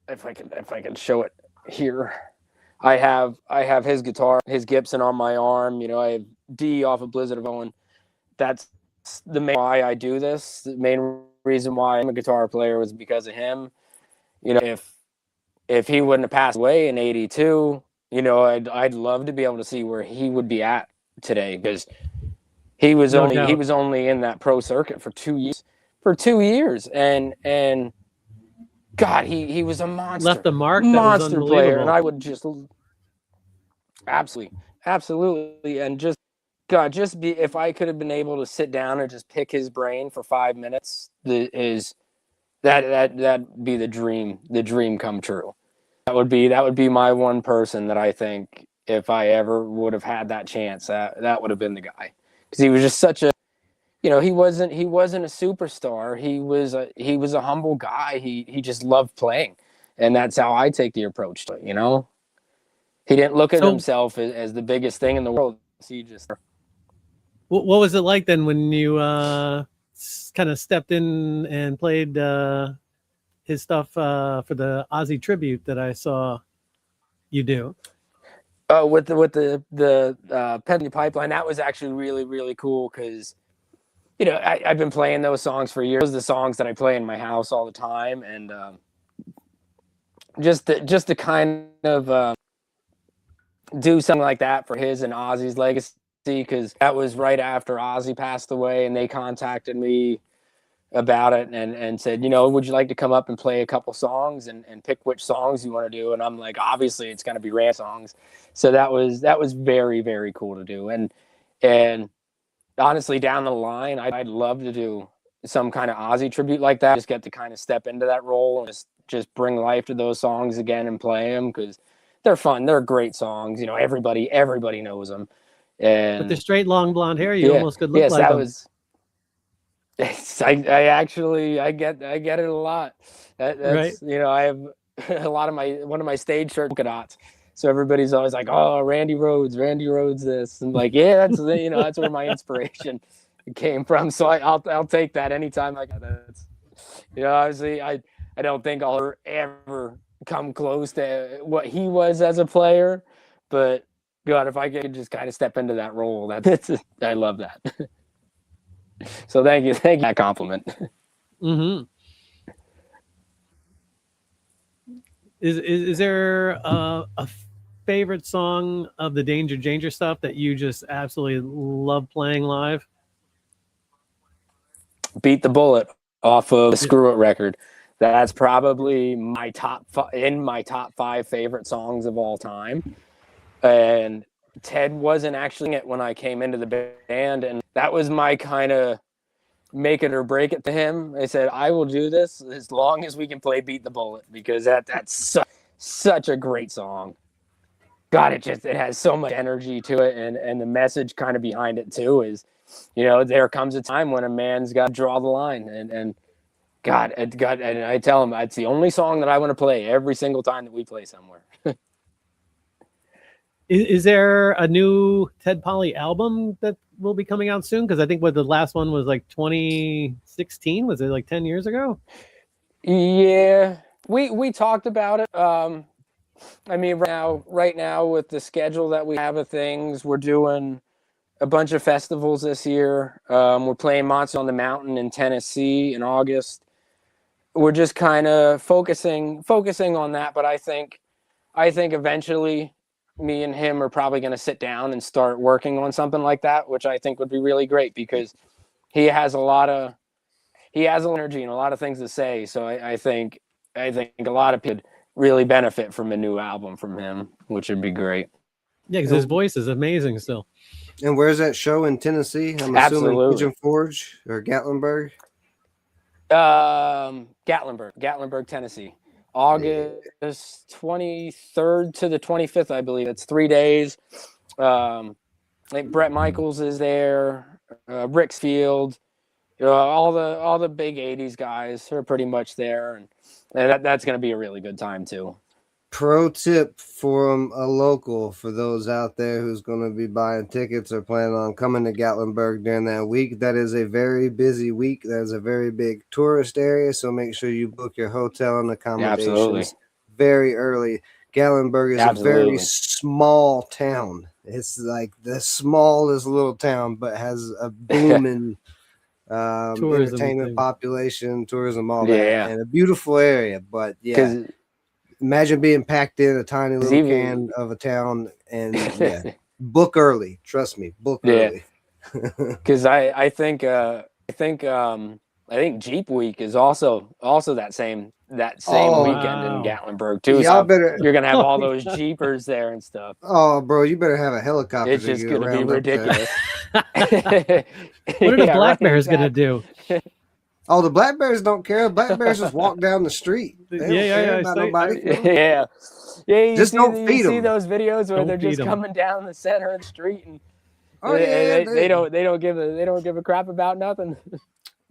if I can show it here. I have his guitar, his Gibson on my arm. You know, I have D off of Blizzard of Owen. That's the main why I do this. The main reason why I'm a guitar player was because of him. You know, if he wouldn't have passed away in '82, you know, I'd love to be able to see where he would be at today, because he was only in that pro circuit for 2 years. And God, he was a monster. Left a mark. Monster player, and I would just absolutely, and just God, just be, if I could have been able to sit down and just pick his brain for 5 minutes, that'd be the dream come true. That would be my one person that I think, if I ever would have had that chance, that would have been the guy, because he was just such a, you know, he wasn't a superstar. He was a humble guy. He just loved playing, and that's how I take the approach to it. You know, he didn't look at himself as the biggest thing in the world. He just. What was it like then when you kind of stepped in and played his stuff for the Ozzy tribute that I saw you do? Oh, with the Penny Pipeline, that was actually really, really cool, because, you know, I've been playing those songs for years. Those are the songs that I play in my house all the time, and just to kind of do something like that for his and Ozzy's legacy, because that was right after Ozzy passed away, and they contacted me about it and said, you know, would you like to come up and play a couple songs and pick which songs you want to do? And I'm like, obviously it's going to be Ram songs. So that was very, very cool to do. And honestly, down the line, I'd love to do some kind of Ozzy tribute like that. Just get to kind of step into that role and just bring life to those songs again and play them, because they're fun. They're great songs. You know, everybody knows them. And with the straight, long blonde hair, you almost could look like that him. was. I get it a lot. That's right. You know, I have one of my stage shirts polka dots. So everybody's always like, "Oh, Randy Rhoads this." And like, yeah, that's, you know, that's where my inspiration came from. So I'll take that anytime I get that. You know, obviously I don't think I'll ever come close to what he was as a player, but God, if I could just kind of step into that role, I love that. So thank you for that compliment. Mm-hmm. Is there a favorite song of the Danger stuff that you just absolutely love playing live? Beat the Bullet off of the Screw It record. That's probably my top five favorite songs of all time. And Ted wasn't actually it when I came into the band, and that was my kind of make it or break it to him. I said, I will do this as long as we can play Beat the Bullet, because that's such a great song. God, it has so much energy to it, and the message kind of behind it too is, there comes a time when a man's got to draw the line, and and I tell him it's the only song that I want to play every single time that we play somewhere. Is there a new Ted Polly album that will be coming out soon? Because I think the last one was like 2016. Was it like 10 years ago? Yeah, we talked about it. I mean, right now with the schedule that we have of things, we're doing a bunch of festivals this year. We're playing Monster on the Mountain in Tennessee in August. We're just kind of focusing on that. But I think eventually me and him are probably going to sit down and start working on something like that, which I think would be really great, because he has a lot of energy and a lot of things to say. So I think a lot of people really benefit from a new album from him, which would be great. Yeah, because his voice is amazing still. And where's that show in Tennessee? I'm assuming Absolutely. Pigeon Forge or Gatlinburg. Gatlinburg, Tennessee. August 23rd to the 25th, I believe. It's 3 days. I think Bret Michaels is there, Ricksfield, all the big 80s guys are pretty much there, and that's going to be a really good time too. Pro tip from a local for those out there who's going to be buying tickets or planning on coming to Gatlinburg during that week. That is a very busy week. That is a very big tourist area, so make sure you book your hotel and accommodations very early. Gatlinburg is a very small town. It's like the smallest little town, but has a booming entertainment population, tourism, all that, and a beautiful area. But yeah. Imagine being packed in a tiny little can of a town, and book early. Trust me, book early. Because I think Jeep Week is also that same weekend in Gatlinburg too. Y'all you're gonna have all those Jeepers there and stuff. Oh, bro, you better have a helicopter. It's just gonna be ridiculous. What are the Black Bears gonna do? Oh, the Black Bears don't care. Black Bears just walk down the street. They don't care about nobody. Yeah. Just don't feed them. You see those videos where they're just coming down the center of the street, and they don't give a crap about nothing.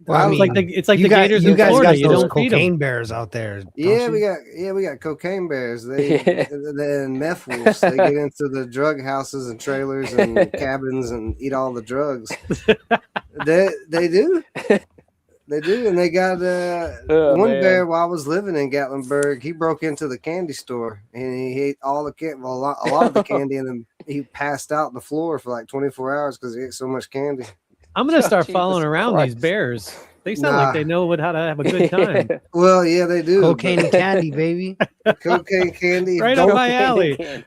Well, I mean, it's like the Gators in Florida. You don't feed cocaine bears out there. We got cocaine bears. Then meth wolves. They get into the drug houses and trailers and cabins and eat all the drugs. They do. They do, and they got one bear while I was living in Gatlinburg. He broke into the candy store, and he ate all the candy, a lot of the candy, and then he passed out on the floor for like 24 hours because he ate so much candy. I'm going to start following around these bears. They sound like they know how to have a good time. Well, yeah, they do. Cocaine and candy, baby. Cocaine candy. Right up my alley.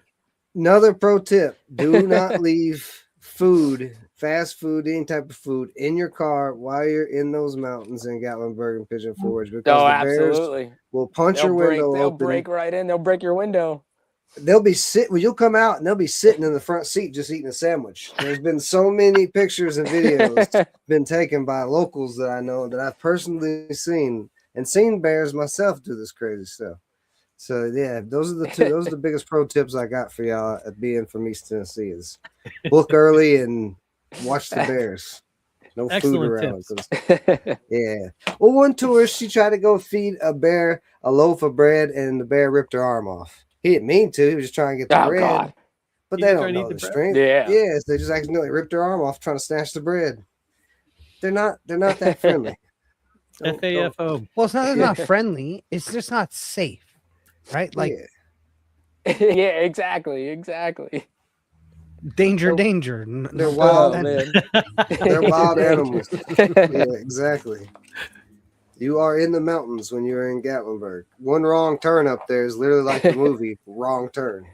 Another pro tip. Do not leave food, fast food, any type of food in your car while you're in those mountains in Gatlinburg and Pigeon Forge, because the bears will punch your window open. They'll break right in. They'll break your window. They'll be you'll come out and they'll be sitting in the front seat just eating a sandwich. There's been so many pictures and videos been taken by locals that I know, that I've personally seen bears myself do this crazy stuff. So yeah, those are the biggest pro tips I got for y'all at being from East Tennessee is book early and watch the bears. No food around. Yeah. Well, one tourist, she tried to go feed a bear a loaf of bread, and the bear ripped her arm off. He didn't mean to. He was just trying to get the bread. God. But they don't know the strength. Yeah. Yes, they just accidentally ripped her arm off trying to snatch the bread. They're not that friendly. FAFO. Well, it's not friendly. It's just not safe, right? Like, yeah, exactly. Danger. They're wild. Oh, man. They're wild animals. Yeah, exactly. You are in the mountains when you're in Gatlinburg. One wrong turn up there is literally like the movie Wrong Turn.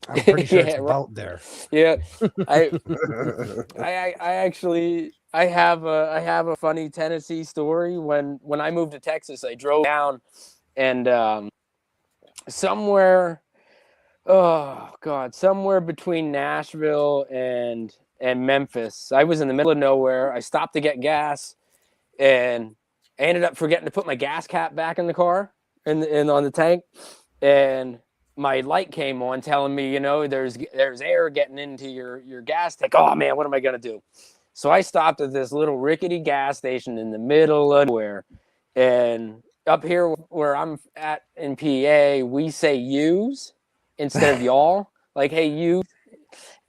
I'm pretty sure it's Yeah, right. about there. Yeah, I actually I have a funny Tennessee story. When I moved to Texas, I drove down and somewhere, oh God, somewhere between Nashville and Memphis. I was in the middle of nowhere. I stopped to get gas, and I ended up forgetting to put my gas cap back in the car and on the tank, and my light came on telling me, there's air getting into your gas tank. Oh man, what am I gonna do? So I stopped at this little rickety gas station in the middle of nowhere, and up here where I'm at in PA, we say "yous" instead of "y'all." Like, hey, you.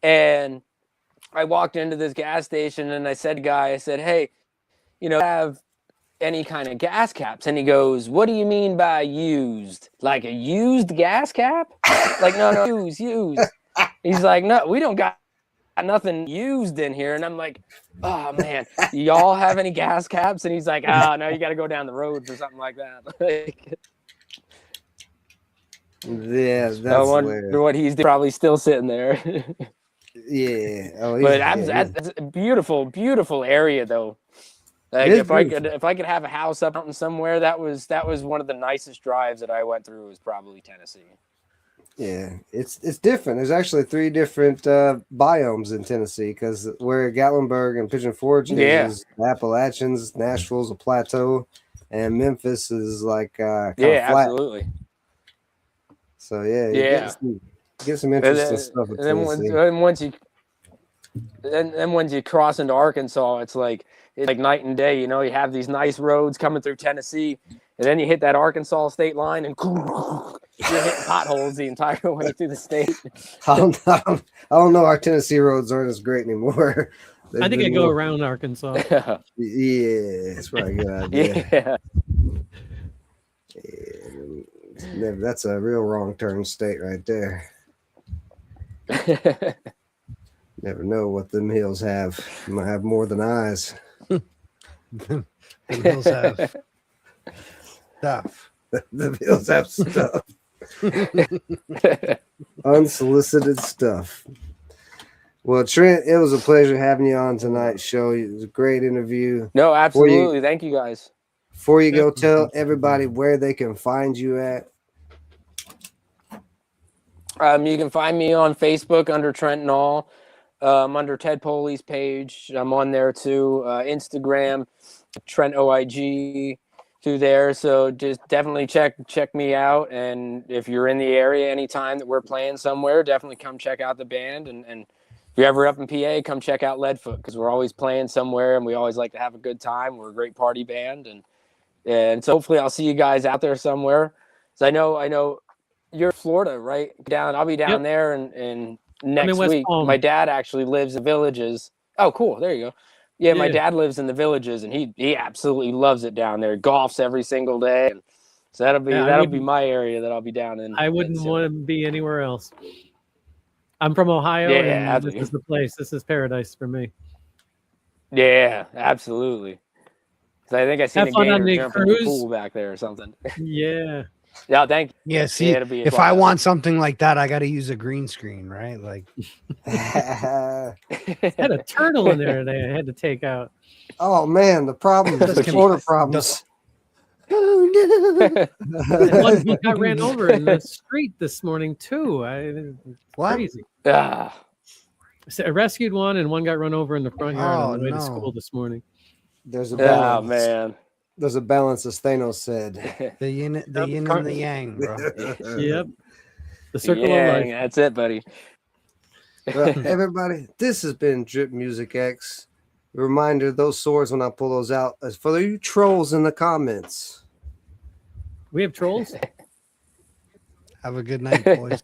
And I walked into this gas station and I said, hey, have any kind of gas caps? And he goes, what do you mean by used? Like a used gas cap? Like, no, used. He's like, no, we don't got nothing used in here. And I'm like, oh man, y'all have any gas caps? And he's like, oh no, you got to go down the road for something like that. Yeah, that's I wonder hilarious. what he's probably still sitting there. Yeah. Oh, But yeah, that's a beautiful area though. Like It is if I beautiful. could have a house up mountain somewhere, that was one of the nicest drives that I went through, was probably Tennessee. Yeah, it's different. There's actually 3 different biomes in Tennessee, because where Gatlinburg and Pigeon Forge is Appalachians, Nashville's a plateau, and Memphis is like kind Yeah, of flat. absolutely. So yeah, you Yeah. get some interesting stuff in Tennessee. Then once you cross into Arkansas, it's like night and day. You have these nice roads coming through Tennessee, and then you hit that Arkansas state line, and you're hitting potholes the entire way through the state. I don't know. Our Tennessee roads aren't as great anymore. I think I go around Arkansas. Yeah, that's probably a good idea. Yeah. That's a real wrong turn state right there. Never know what them hills have. You might have more than eyes. The hills have stuff. The hills have stuff. Unsolicited stuff. Well, Trent, it was a pleasure having you on tonight's show. It was a great interview. No, absolutely. Thank you guys. Before you go, tell everybody where they can find you at. You can find me on Facebook under Trent Noll, under Ted Poley's page. I'm on there too. Instagram, Trent OIG through there. So just definitely check me out. And if you're in the area anytime that we're playing somewhere, definitely come check out the band. And if you're ever up in PA, come check out Leadfoot, because we're always playing somewhere and we always like to have a good time. We're a great party band. And so hopefully I'll see you guys out there somewhere. So I know you're in Florida, right? I'll be down there and next week. Palm. My dad actually lives in Villages. Oh, cool. There you go. Yeah, my dad lives in the Villages, and he absolutely loves it down there. Golfs every single day. And so that'll be my area that I'll be down in. I wouldn't want to be anywhere else. I'm from Ohio, and this is the place. This is paradise for me. Yeah, absolutely. So I think I seen a gator jump in the pool back there or something. Yeah. Yeah, thank you. Yeah, see, if I want something like that, I got to use a green screen, right? Like, had a turtle in there that I had to take out. Oh man, the problems, the Florida problems. One got ran over in the street this morning too. Crazy. I rescued one, and one got run over in the front yard on the way to school this morning. There's a balance. Oh man. There's a balance, as Thanos said. The yin and the yang, bro. Yep. The circle of life. That's it, buddy. Well, everybody, this has been Drip Music X. A reminder, those swords, when I pull those out, is for you trolls in the comments. We have trolls? Have a good night, boys.